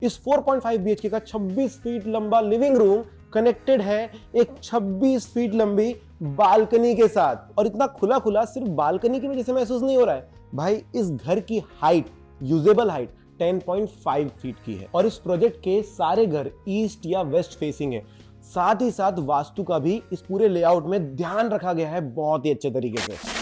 इस 4.5 बीएचके का 26 फीट लंबा लिविंग रूम कनेक्टेड है एक 26 फीट लंबी बालकनी के साथ। और इतना खुला खुला सिर्फ बालकनी की वजह से महसूस नहीं हो रहा है भाई, इस घर की हाइट, यूजेबल हाइट 10.5 फीट की है। और इस प्रोजेक्ट के सारे घर ईस्ट या वेस्ट फेसिंग है। साथ ही साथ वास्तु का भी इस पूरे लेआउट में ध्यान रखा गया है बहुत ही अच्छे तरीके से।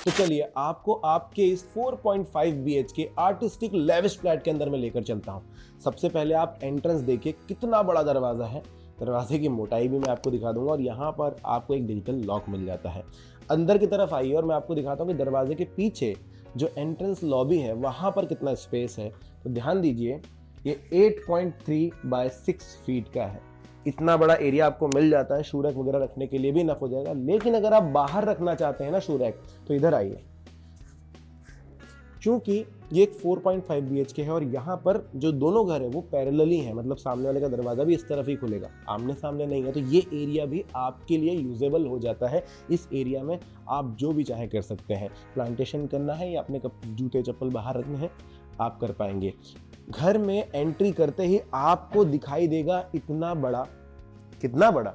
तो चलिए आपको आपके इस 4.5 बीएचके आर्टिस्टिक लेविश फ्लैट के अंदर में लेकर चलता हूं। सबसे पहले आप एंट्रेंस देखिए, कितना बड़ा दरवाजा है। दरवाजे की मोटाई भी मैं आपको दिखा दूंगा और यहाँ पर आपको एक डिजिटल लॉक मिल जाता है। अंदर की तरफ आइए और मैं आपको दिखाता हूँ कि दरवाजे के पीछे जो एंट्रेंस लॉबी है वहाँ पर कितना स्पेस है। तो ध्यान दीजिए, ये 8.3 बाय 6 फीट का है। इतना बड़ा एरिया आपको मिल जाता है, शू रैक वगैरह रखने के लिए भी इनफ हो जाएगा। लेकिन अगर आप बाहर रखना चाहते हैं ना शू रैक, तो इधर आइए। चूंकि ये एक 4.5 बीएचके है और यहाँ पर जो दोनों घर है वो पैरेलली हैं, मतलब सामने वाले का दरवाजा भी इस तरफ ही खुलेगा, आमने सामने नहीं है। तो ये एरिया भी आपके लिए यूजेबल हो जाता है। इस एरिया में आप जो भी चाहे कर सकते हैं। प्लांटेशन करना है या अपने जूते चप्पल बाहर रखने हैं, आप कर पाएंगे। घर में एंट्री करते ही आपको दिखाई देगा इतना बड़ा, कितना बड़ा,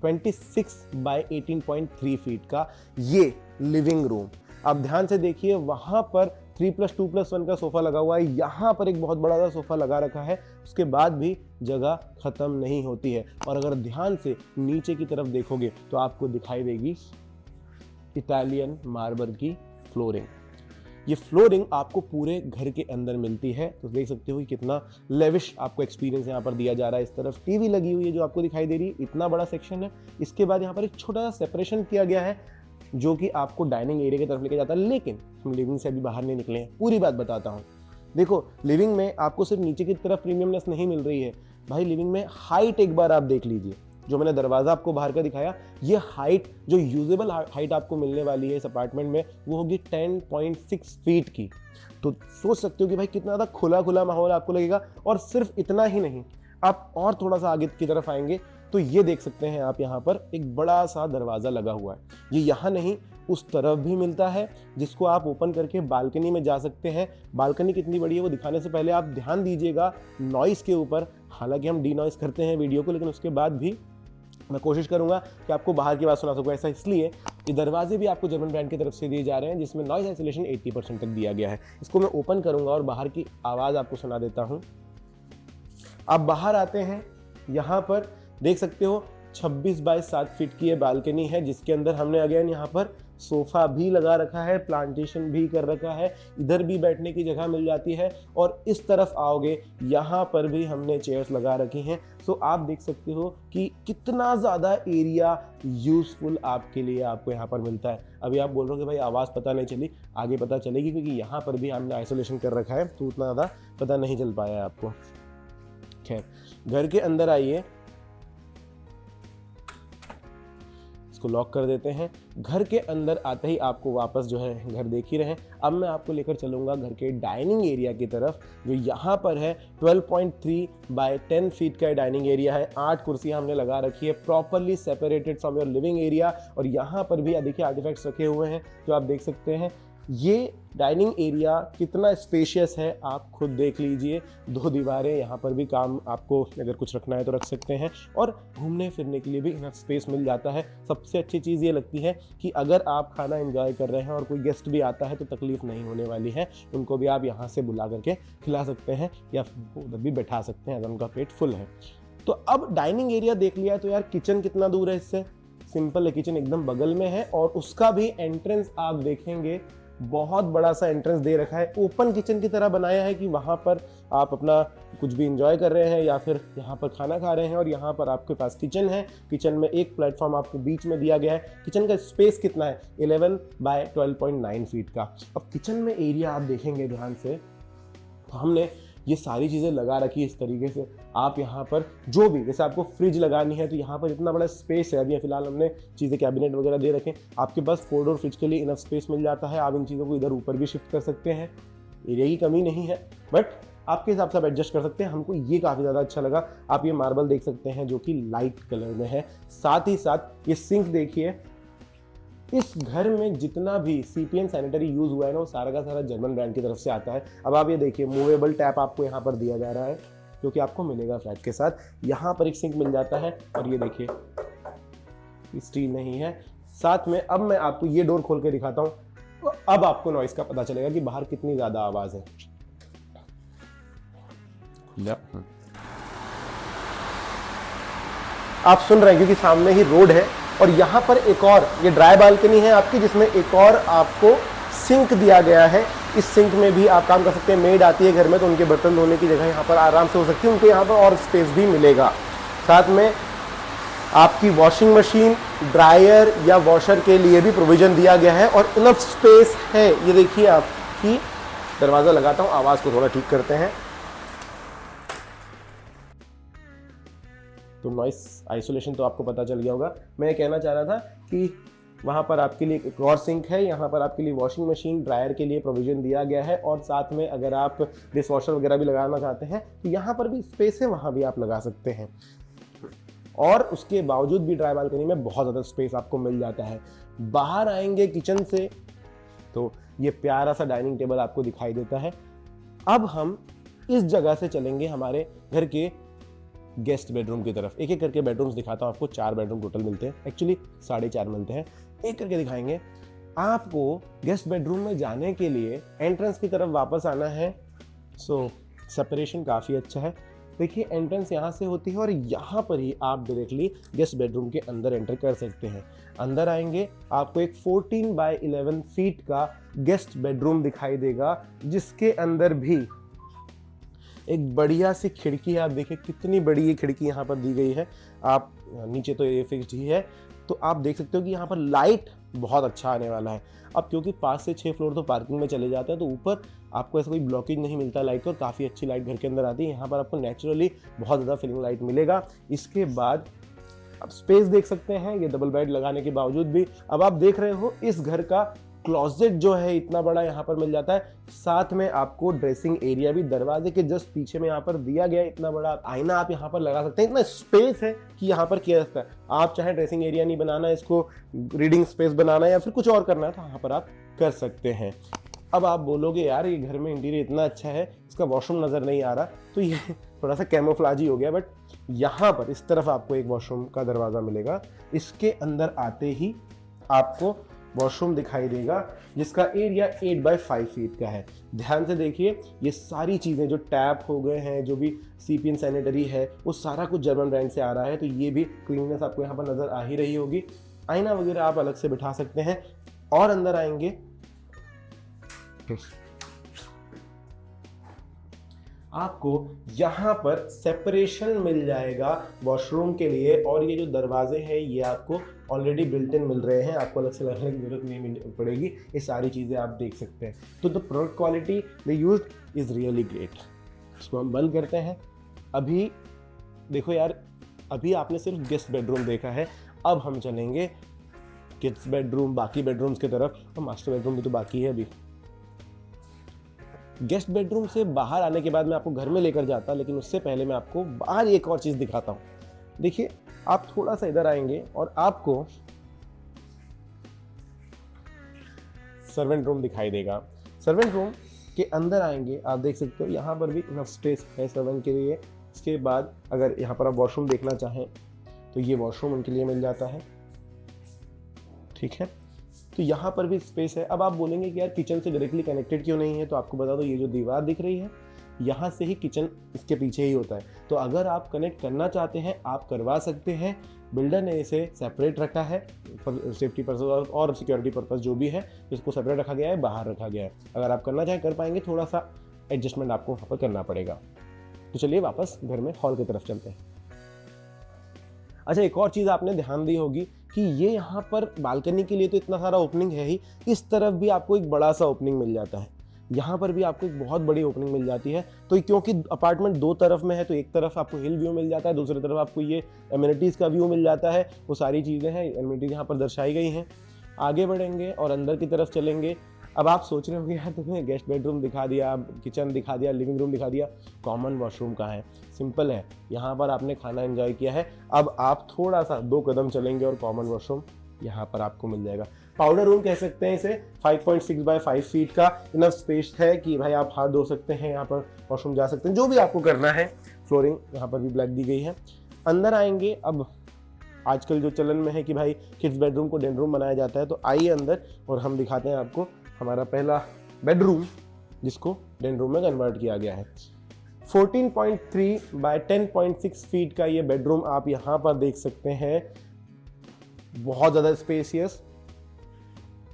26 बाय 18.3 फीट का ये लिविंग रूम। आप ध्यान से देखिए, वहां पर 3+2+1 का सोफा लगा हुआ है, यहाँ पर एक बहुत बड़ा सा सोफा लगा रखा है। उसके बाद भी जगह खत्म नहीं होती है। और अगर ध्यान से नीचे की तरफ देखोगे तो आपको दिखाई देगी इटालियन मार्बल की फ्लोरिंग। ये फ्लोरिंग आपको पूरे घर के अंदर मिलती है। तो देख सकते हो कि कितना लेविश आपको एक्सपीरियंस यहाँ पर दिया जा रहा है। इस तरफ टीवी लगी हुई है जो आपको दिखाई दे रही है, इतना बड़ा सेक्शन है। इसके बाद यहाँ पर एक छोटा सा सेपरेशन किया गया है जो कि आपको डाइनिंग एरिया की तरफ लेके जाता है। लेकिन हम लिविंग से अभी बाहर नहीं निकले हैं, पूरी बात बताता हूँ। देखो, लिविंग में आपको सिर्फ नीचे की तरफ प्रीमियमनेस नहीं मिल रही है भाई, लिविंग में हाइट एक बार आप देख लीजिए। जो मैंने दरवाजा आपको बाहर का दिखाया, ये हाइट जो यूजेबल हाइट आपको मिलने वाली है इस अपार्टमेंट में, वो होगी 10.6 फीट की। तो सोच सकते हो कि भाई कितना ज़्यादा खुला खुला माहौल आपको लगेगा। और सिर्फ इतना ही नहीं, आप और थोड़ा सा आगे की तरफ आएंगे तो ये देख सकते हैं आप, यहाँ पर एक बड़ा सा दरवाज़ा लगा हुआ है। ये यहाँ नहीं, उस तरफ भी मिलता है, जिसको आप ओपन करके बालकनी में जा सकते हैं। बालकनी कितनी बड़ी है वो दिखाने से पहले आप ध्यान दीजिएगा नॉइस के ऊपर। हालांकि हम डी नॉइस करते हैं वीडियो को, लेकिन उसके बाद भी मैं कोशिश करूंगा कि आपको बाहर की बात सुना सकूं। ऐसा इसलिए कि दरवाजे भी आपको जर्मन ब्रांड की तरफ से दिए जा रहे हैं, जिसमें नॉइज आइसोलेशन 80% तक दिया गया है। इसको मैं ओपन करूंगा और बाहर की आवाज़ आपको सुना देता हूं। आप बाहर आते हैं, यहाँ पर देख सकते हो 26 बाय 7 फीट की ये बालकनी है, जिसके अंदर हमने अगेन यहाँ पर सोफा भी लगा रखा है, प्लांटेशन भी कर रखा है। इधर भी बैठने की जगह मिल जाती है। और इस तरफ आओगे, यहाँ पर भी हमने चेयर्स लगा रखी हैं। सो आप देख सकते हो कि कितना ज़्यादा एरिया यूजफुल आपके लिए आपको यहाँ पर मिलता है। अभी आप बोल रहे हो कि भाई आवाज़ पता नहीं चली, आगे पता चलेगी, क्योंकि यहाँ पर भी हमने आइसोलेशन कर रखा है, तो उतना ज़्यादा पता नहीं चल पाया है आपको। खैर, घर के अंदर आइए, इसको लॉक कर देते हैं। घर के अंदर आते ही आपको वापस जो है घर देख ही रहे हैं। अब मैं आपको लेकर चलूंगा घर के डाइनिंग एरिया की तरफ, जो यहाँ पर है 12.3 बाय 10 फीट का डाइनिंग एरिया है। 8 कुर्सियाँ हमने लगा रखी है, properly separated from your living area. और यहाँ पर भी देखिए आर्टिफैक्ट्स रखे हुए हैं जो आप देख सकते हैं। ये डाइनिंग एरिया कितना स्पेशियस है आप खुद देख लीजिए। 2 दीवारें, यहाँ पर भी काम आपको अगर कुछ रखना है तो रख सकते हैं, और घूमने फिरने के लिए भी इनफ स्पेस मिल जाता है। सबसे अच्छी चीज़ ये लगती है कि अगर आप खाना एंजॉय कर रहे हैं और कोई गेस्ट भी आता है तो तकलीफ नहीं होने वाली है। उनको भी आप यहाँ से बुला करके खिला सकते हैं या उधर भी बैठा सकते हैं अगर उनका पेट फुल है। तो अब डाइनिंग एरिया देख लिया, तो यार किचन कितना दूर है इससे? सिंपल है, किचन एकदम बगल में है। और उसका भी एंट्रेंस आप देखेंगे, बहुत बड़ा सा एंट्रेंस दे रखा है, ओपन किचन की तरह बनाया है कि वहाँ पर आप अपना कुछ भी एंजॉय कर रहे हैं या फिर यहाँ पर खाना खा रहे हैं। और यहाँ पर आपके पास किचन है, किचन में एक प्लेटफॉर्म आपको बीच में दिया गया है। किचन का स्पेस कितना है? 11 बाय 12.9 फीट का। अब किचन में एरिया आप देखेंगे ध्यान से, तो हमने ये सारी चीज़ें लगा रखी है इस तरीके से। आप यहाँ पर जो भी, जैसे आपको फ्रिज लगानी है तो यहाँ पर इतना बड़ा स्पेस है। अभी फिलहाल हमने चीज़ें कैबिनेट वगैरह दे रखे हैं, आपके पास 4 डोर फ्रिज के लिए इनफ स्पेस मिल जाता है। आप इन चीज़ों को इधर ऊपर भी शिफ्ट कर सकते हैं, एरिया की कमी नहीं है, बट आपके हिसाब से आप एडजस्ट कर सकते हैं। हमको ये काफ़ी ज़्यादा अच्छा लगा। आप ये मार्बल देख सकते हैं जो कि लाइट कलर में है। साथ ही साथ ये सिंक देखिए, इस घर में जितना भी सीपीएन सैनिटरी यूज हुआ है ना, वो सारा का सारा जर्मन ब्रांड की तरफ से आता है। अब आप ये देखिए, मूवेबल टैप आपको यहाँ पर दिया जा रहा है, क्योंकि आपको मिलेगा फ्लैट के साथ। यहाँ पर एक सिंक मिल जाता है, और ये देखिए स्टील नहीं है। साथ में अब मैं आपको ये डोर खोल के दिखाता हूँ, तो अब आपको नॉइस का पता चलेगा कि बाहर कितनी ज्यादा आवाज है। आप सुन रहे हैं क्योंकि सामने ही रोड है। और यहाँ पर एक और ये ड्राई बालकनी है आपकी, जिसमें एक और आपको सिंक दिया गया है। इस सिंक में भी आप काम कर सकते हैं। मेड आती है घर में तो उनके बर्तन धोने की जगह यहाँ पर आराम से हो सकती है, उनको यहाँ पर और स्पेस भी मिलेगा। साथ में आपकी वॉशिंग मशीन, ड्रायर या वॉशर के लिए भी प्रोविजन दिया गया है और इनफ स्पेस है। ये देखिए आपकी, दरवाज़ा लगाता हूँ, आवाज़ को थोड़ा ठीक करते हैं। तो नॉइस आइसोलेशन तो आपको पता चल गया होगा। मैं ये कहना चाह रहा था कि वहाँ पर आपके लिए एक और सिंक है, यहाँ पर आपके लिए वॉशिंग मशीन, ड्रायर के लिए प्रोविजन दिया गया है। और साथ में अगर आप डिश वॉशर वगैरह भी लगाना चाहते हैं तो यहाँ पर भी स्पेस है, वहाँ भी आप लगा सकते हैं। और उसके बावजूद भी ड्राई बालकनी में बहुत ज़्यादा स्पेस आपको मिल जाता है। बाहर आएंगे किचन से तो ये प्यारा सा डाइनिंग टेबल आपको दिखाई देता है। अब हम इस जगह से चलेंगे हमारे घर के गेस्ट बेडरूम की तरफ। एक एक करके बेडरूम्स दिखाता हूँ आपको। 4 बेडरूम टोटल मिलते हैं, एक्चुअली 4.5 मिलते हैं। एक करके दिखाएंगे आपको। गेस्ट बेडरूम में जाने के लिए एंट्रेंस की तरफ वापस आना है। सो सेपरेशन काफ़ी अच्छा है। देखिए एंट्रेंस यहाँ से होती है और यहाँ पर ही आप डायरेक्टली गेस्ट बेडरूम के अंदर एंटर कर सकते हैं। अंदर आएंगे आपको एक 14 बाय 11 फीट का गेस्ट बेडरूम दिखाई देगा, जिसके अंदर भी एक बढ़िया सी खिड़की है। आप देखिए कितनी बड़ी ये खिड़की यहाँ पर दी गई है। आप नीचे तो ये फिक्स्ड ही है, तो आप देख सकते हो कि यहाँ पर लाइट बहुत अच्छा आने वाला है। अब क्योंकि 5 से 6 फ्लोर तो पार्किंग में चले जाते हैं, तो ऊपर आपको ऐसा कोई ब्लॉकेज नहीं मिलता लाइट और काफ़ी अच्छी लाइट घर के अंदर आती है। यहाँ पर आपको नेचुरली बहुत ज़्यादा फिलिंग लाइट मिलेगा। इसके बाद आप स्पेस देख सकते हैं, ये डबल बेड लगाने के बावजूद भी। अब आप देख रहे हो इस घर का क्लोजेट जो है इतना बड़ा यहाँ पर मिल जाता है। साथ में आपको ड्रेसिंग एरिया भी दरवाजे के जस्ट पीछे में यहाँ पर दिया गया है। इतना बड़ा आईना आप यहाँ पर लगा सकते हैं। इतना स्पेस है कि यहाँ पर किया जाता है। आप चाहे ड्रेसिंग एरिया नहीं बनाना है, इसको रीडिंग स्पेस बनाना है या फिर कुछ और करना है, तो यहाँ पर आप कर सकते हैं। अब आप बोलोगे यार ये घर में इंटीरियर इतना अच्छा है, इसका वॉशरूम नज़र नहीं आ रहा, तो ये थोड़ा सा कैमोफ्लाज ही हो गया। बट यहाँ पर इस तरफ आपको एक वॉशरूम का दरवाज़ा मिलेगा। इसके अंदर आते ही आपको वॉशरूम दिखाई देगा, जिसका एरिया 8 बाय 5 फीट का है। ध्यान से देखिए, ये सारी चीज़ें जो टैप हो गए हैं, जो भी सीपीएन सैनिटरी है, वो सारा कुछ जर्मन ब्रांड से आ रहा है। तो ये भी क्लीननेस आपको यहाँ पर नज़र आ ही रही होगी। आईना वगैरह आप अलग से बिठा सकते हैं। और अंदर आएंगे, आपको यहाँ पर सेपरेशन मिल जाएगा वॉशरूम के लिए। और ये जो दरवाजे हैं ये आपको ऑलरेडी बिल्ट इन मिल रहे हैं, आपको अलग से लगाने की जरूरत नहीं पड़ेगी। ये सारी चीज़ें आप देख सकते हैं। तो the product quality they used is really great. इसको हम बंद करते हैं। अभी देखो यार, अभी आपने सिर्फ गेस्ट बेडरूम देखा है, अब हम चलेंगे किड्स बेडरूम, बाकी बेडरूम्स की तरफ। और मास्टर बेडरूम भी तो बाकी है अभी। गेस्ट बेडरूम से बाहर आने के बाद मैं आपको घर में लेकर जाता, लेकिन उससे पहले मैं आपको बाहर एक और चीज़ दिखाता हूँ। देखिए, आप थोड़ा सा इधर आएंगे और आपको सर्वेंट रूम दिखाई देगा। सर्वेंट रूम के अंदर आएंगे, आप देख सकते हो यहाँ पर भी इनफ स्पेस है सर्वेंट के लिए। इसके बाद अगर यहाँ पर आप वॉशरूम देखना चाहें तो ये वॉशरूम उनके लिए मिल जाता है, ठीक है। तो यहाँ पर भी स्पेस है। अब आप बोलेंगे कि यार किचन से डायरेक्टली कनेक्टेड क्यों नहीं है, तो आपको बता दो, ये जो दीवार दिख रही है यहाँ से ही किचन इसके पीछे ही होता है। तो अगर आप कनेक्ट करना चाहते हैं आप करवा सकते हैं। बिल्डर ने इसे सेपरेट रखा है फॉर सेफ्टी पर्पज और सिक्योरिटी पर्पज, जो भी है इसको सेपरेट रखा गया है, बाहर रखा गया है। अगर आप करना चाहें कर पाएंगे, थोड़ा सा एडजस्टमेंट आपको वहाँ पर करना पड़ेगा। तो चलिए वापस घर में हॉल की तरफ चलते हैं। अच्छा, एक और चीज़ आपने ध्यान दी होगी कि ये यहाँ पर बालकनी के लिए तो इतना सारा ओपनिंग है ही, इस तरफ भी आपको एक बड़ा सा ओपनिंग मिल जाता है। यहाँ पर भी आपको एक बहुत बड़ी ओपनिंग मिल जाती है। तो क्योंकि अपार्टमेंट दो तरफ में है तो एक तरफ आपको हिल व्यू मिल जाता है, दूसरी तरफ आपको ये एमिनिटीज़ का व्यू मिल जाता है। वो सारी चीज़ें हैं, एमिनिटीज़ यहाँ पर दर्शाई गई हैं। आगे बढ़ेंगे और अंदर की तरफ चलेंगे। अब आप सोच रहे होंगे यार तुम्हें गेस्ट बेडरूम दिखा दिया, किचन दिखा दिया, लिविंग रूम दिखा दिया, कॉमन वॉशरूम कहाँ है? सिंपल है, यहाँ पर आपने खाना एंजॉय किया है, अब आप थोड़ा सा 2 कदम चलेंगे और कॉमन वॉशरूम यहाँ पर आपको मिल जाएगा। पाउडर रूम कह सकते हैं इसे। 5.6 बाय 5 फीट का इनफ स्पेस है कि भाई आप हाथ धो सकते हैं, यहाँ पर वॉशरूम जा सकते हैं, जो भी आपको करना है। फ्लोरिंग यहाँ पर भी ब्लैक दी गई है। अंदर आएंगे, अब आजकल जो चलन में है कि भाई किड्स बेडरूम को डेन रूम बनाया जाता है, तो आइए अंदर और हम दिखाते हैं आपको हमारा पहला बेडरूम जिसको डेन रूम में कन्वर्ट किया गया है। 14.3 बाय 10.6 फीट का ये बेडरूम आप यहाँ पर देख सकते हैं, बहुत ज़्यादा स्पेसियस।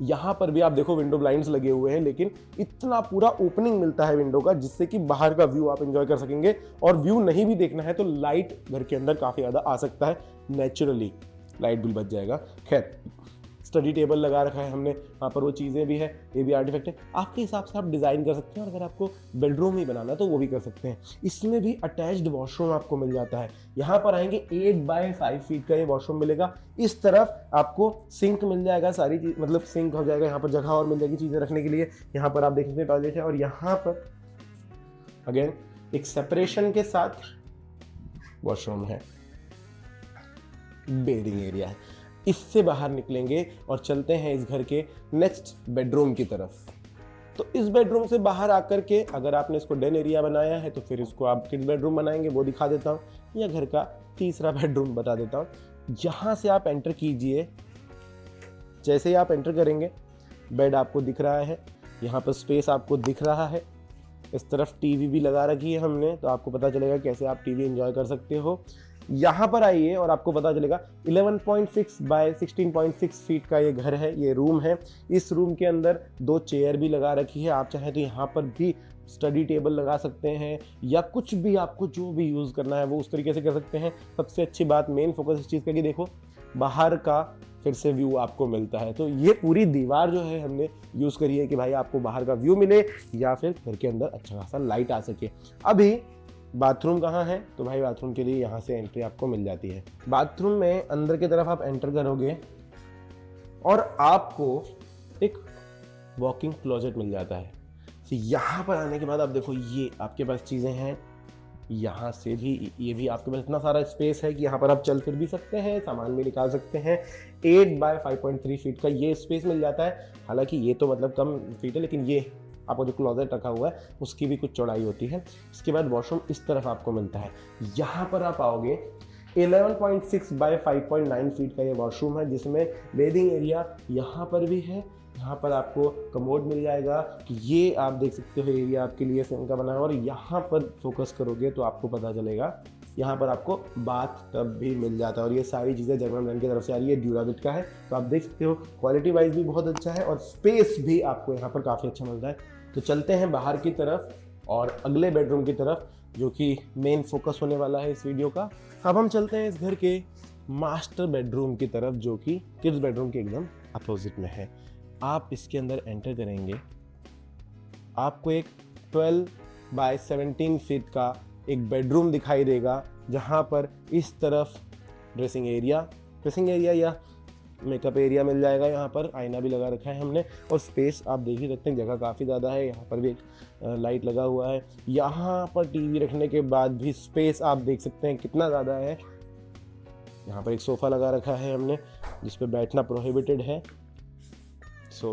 यहाँ पर भी आप देखो विंडो ब्लाइंड्स लगे हुए हैं, लेकिन इतना पूरा ओपनिंग मिलता है विंडो का जिससे कि बाहर का व्यू आप एंजॉय कर सकेंगे। और व्यू नहीं भी देखना है तो लाइट घर के अंदर काफ़ी ज़्यादा आ सकता है, नेचुरली लाइट बिल बच जाएगा। खैर, स्टडी टेबल लगा रखा है हमने, वहाँ पर वो चीज़ें भी है, ये भी आर्टिफैक्ट है। आपके हिसाब से आप डिज़ाइन कर सकते हैं और अगर आपको बेडरूम ही बनाना है तो वो भी कर सकते हैं। इसमें भी अटैच्ड वॉशरूम आपको मिल जाता है। यहाँ पर आएंगे 8 बाय 5 फीट का ये वॉशरूम मिलेगा। इस तरफ आपको सिंक मिल जाएगा, सारी चीज़ मतलब सिंक हो जाएगा, यहाँ पर जगह और मिल जाएगी चीज़ें रखने के लिए। यहाँ पर आप देख सकते हैं टॉयलेट है और यहाँ पर अगेन एक सेपरेशन के साथ वॉशरूम है, बेडिंग एरिया है। इससे बाहर निकलेंगे और चलते हैं इस घर के नेक्स्ट बेडरूम की तरफ। तो इस बेडरूम से बाहर आकर के अगर आपने इसको डेन एरिया बनाया है तो फिर इसको आप किड्स बेडरूम बनाएंगे, वो दिखा देता हूँ, या घर का तीसरा बेडरूम बता देता हूँ। यहाँ से आप एंटर कीजिए, जैसे ही आप एंटर करेंगे बेड आपको दिख रहा है, यहाँ पर स्पेस आपको दिख रहा है। इस तरफ टीवी भी लगा रखी है हमने, तो आपको पता चलेगा कैसे आप टीवी एंजॉय कर सकते हो। यहाँ पर आइए और आपको पता चलेगा 11.6 बाय 16.6 फीट का ये घर है, ये रूम है। इस रूम के अंदर 2 चेयर भी लगा रखी है। आप चाहें तो यहाँ पर भी स्टडी टेबल लगा सकते हैं या कुछ भी आपको जो भी यूज़ करना है वो उस तरीके से कर सकते हैं। सबसे अच्छी बात, मेन फोकस इस चीज़ का कि देखो बाहर का फिर से व्यू आपको मिलता है। तो ये पूरी दीवार जो है हमने यूज़ करी है कि भाई आपको बाहर का व्यू मिले या फिर घर के अंदर अच्छा खासा लाइट आ सके। अभी बाथरूम कहाँ है? तो भाई बाथरूम के लिए यहाँ से एंट्री आपको मिल जाती है। बाथरूम में अंदर की तरफ आप एंटर करोगे और आपको एक वॉकिंग क्लोजेट मिल जाता है। तो यहाँ पर आने के बाद आप देखो ये आपके पास चीज़ें हैं, यहाँ से भी ये भी आपके पास इतना सारा स्पेस है कि यहाँ पर आप चल फिर भी सकते हैं, सामान भी निकाल सकते हैं। 8 बाय 5.3 फीट का ये स्पेस मिल जाता है। हालांकि ये तो मतलब कम फीट है, लेकिन ये आपको जो क्लोजेट रखा हुआ है उसकी भी कुछ चौड़ाई होती है। इसके बाद वॉशरूम इस तरफ आपको मिलता है। यहाँ पर आप आओगे 11.6 बाय 5.9 फीट का ये वॉशरूम है, जिसमें बेडिंग एरिया यहाँ पर भी है। यहाँ पर आपको कमोड मिल जाएगा। ये आप देख सकते हो एरिया आपके लिए सिंक का बना है। और यहाँ पर फोकस करोगे तो आपको पता चलेगा यहाँ पर आपको बाथ टब भी मिल जाता है। और ये सारी चीज़ें जर्मन ब्रांड की तरफ से आ रही है, ड्यूराबिट का है। तो आप देख सकते हो क्वालिटी वाइज भी बहुत अच्छा है और स्पेस भी आपको यहाँ पर काफ़ी अच्छा मिलता है। तो चलते हैं बाहर की तरफ और अगले बेडरूम की तरफ, जो कि मेन फोकस होने वाला है इस वीडियो का। अब हम चलते हैं इस घर के मास्टर बेडरूम की तरफ, जो कि किड्स बेडरूम के एकदम अपोजिट में है। आप इसके अंदर एंटर करेंगे, आपको एक 12 बाय 17 फीट का एक बेडरूम दिखाई देगा, जहाँ पर इस तरफ ड्रेसिंग एरिया या मेकअप एरिया मिल जाएगा। यहाँ पर आईना भी लगा रखा है हमने और स्पेस आप देख ही सकते हैं, जगह काफ़ी ज़्यादा है। यहाँ पर भी एक लाइट लगा हुआ है। यहाँ पर टीवी रखने के बाद भी स्पेस आप देख सकते हैं कितना ज़्यादा है। यहाँ पर एक सोफ़ा लगा रखा है हमने, जिस पे बैठना प्रोहिबिटेड है।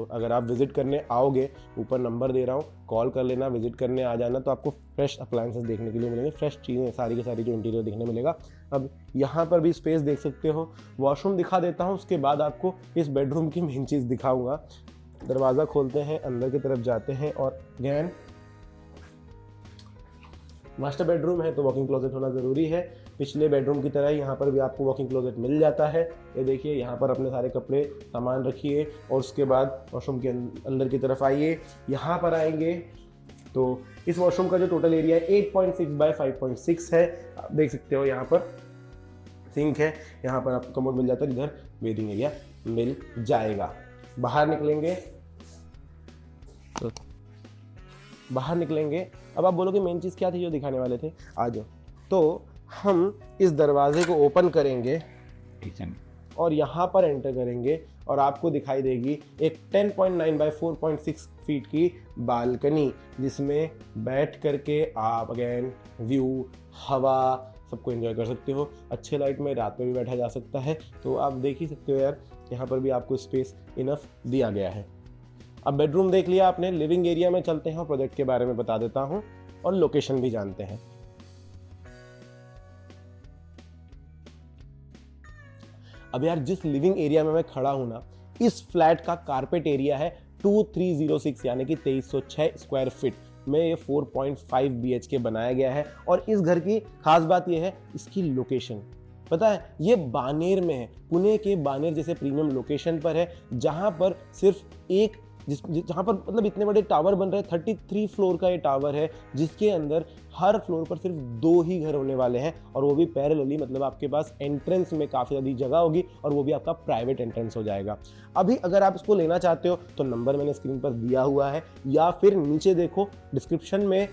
अगर आप विजिट करने आओगे, ऊपर नंबर दे रहा हूँ, कॉल कर लेना, विजिट करने आ जाना, तो आपको फ्रेश अप्लायंसेस देखने के लिए मिलेंगे, फ्रेश चीज़ें सारी की सारी जो इंटीरियर देखने मिलेगा। अब यहाँ पर भी स्पेस देख सकते हो। वॉशरूम दिखा देता हूँ, उसके बाद आपको इस बेडरूम की मेन चीज़ दिखाऊंगा। दरवाज़ा खोलते हैं, अंदर की तरफ जाते हैं और अगेन मास्टर बेडरूम है तो वॉकिंग क्लोजेट होना ज़रूरी है। पिछले बेडरूम की तरह यहाँ पर भी आपको वॉकिंग क्लोजेट मिल जाता है। ये देखिए, यहाँ पर अपने सारे कपड़े सामान रखिए और उसके बाद वॉशरूम के अंदर की तरफ आइए। यहाँ पर आएंगे तो इस वॉशरूम का जो टोटल एरिया है 8.6 बाय 5.6 है। आप देख सकते हो यहाँ पर सिंक है, यहाँ पर आपको कमोड मिल जाता है, इधर बेडिंग एरिया मिल जाएगा। बाहर निकलेंगे तो बाहर निकलेंगे। अब आप बोलोगे मेन चीज़ क्या थी जो दिखाने वाले थे, आ जाओ। तो हम इस दरवाजे को ओपन करेंगे किचन और यहाँ पर एंटर करेंगे और आपको दिखाई देगी एक 10.9 बाय 4.6 फीट की बालकनी, जिसमें बैठ करके आप अगेन व्यू, हवा सबको एंजॉय कर सकते हो। अच्छे लाइट में रात में भी बैठा जा सकता है। तो आप देख ही सकते हो यार, यहाँ पर भी आपको स्पेस इनफ दिया गया है। अब बेडरूम देख लिया आपने, लिविंग एरिया में चलते हैं और प्रोजेक्ट के बारे में बता देता हूँ और लोकेशन भी जानते हैं। अब यार जिस लिविंग एरिया में मैं खड़ा हूं ना, इस फ्लैट का कारपेट एरिया है 2306 यानी कि 2306 स्क्वायर फीट में ये 4.5 BHK बनाया गया है। और इस घर की खास बात ये है इसकी लोकेशन। पता है ये बानेर में है, पुणे के बानेर जैसे प्रीमियम लोकेशन पर है, जहां पर सिर्फ एक जहाँ पर मतलब इतने बड़े टावर बन रहे हैं। 33 फ्लोर का ये टावर है, जिसके अंदर हर फ्लोर पर सिर्फ 2 ही घर होने वाले हैं, और वो भी पैरेलली। मतलब आपके पास एंट्रेंस में काफ़ी ज़्यादा जगह होगी और वो भी आपका प्राइवेट एंट्रेंस हो जाएगा। अभी अगर आप इसको लेना चाहते हो तो नंबर मैंने स्क्रीन पर दिया हुआ है, या फिर नीचे देखो डिस्क्रिप्शन में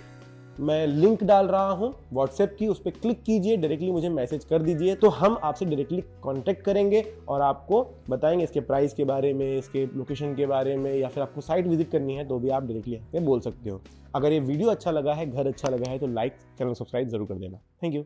मैं लिंक डाल रहा हूं व्हाट्सएप की, उस पर क्लिक कीजिए, डायरेक्टली मुझे मैसेज कर दीजिए, तो हम आपसे डायरेक्टली कांटेक्ट करेंगे और आपको बताएंगे इसके प्राइस के बारे में, इसके लोकेशन के बारे में, या फिर आपको साइट विजिट करनी है तो भी आप डायरेक्टली हमें बोल सकते हो। अगर ये वीडियो अच्छा लगा है, घर अच्छा लगा है, तो लाइक, चैनल सब्सक्राइब जरूर कर देना। Thank you.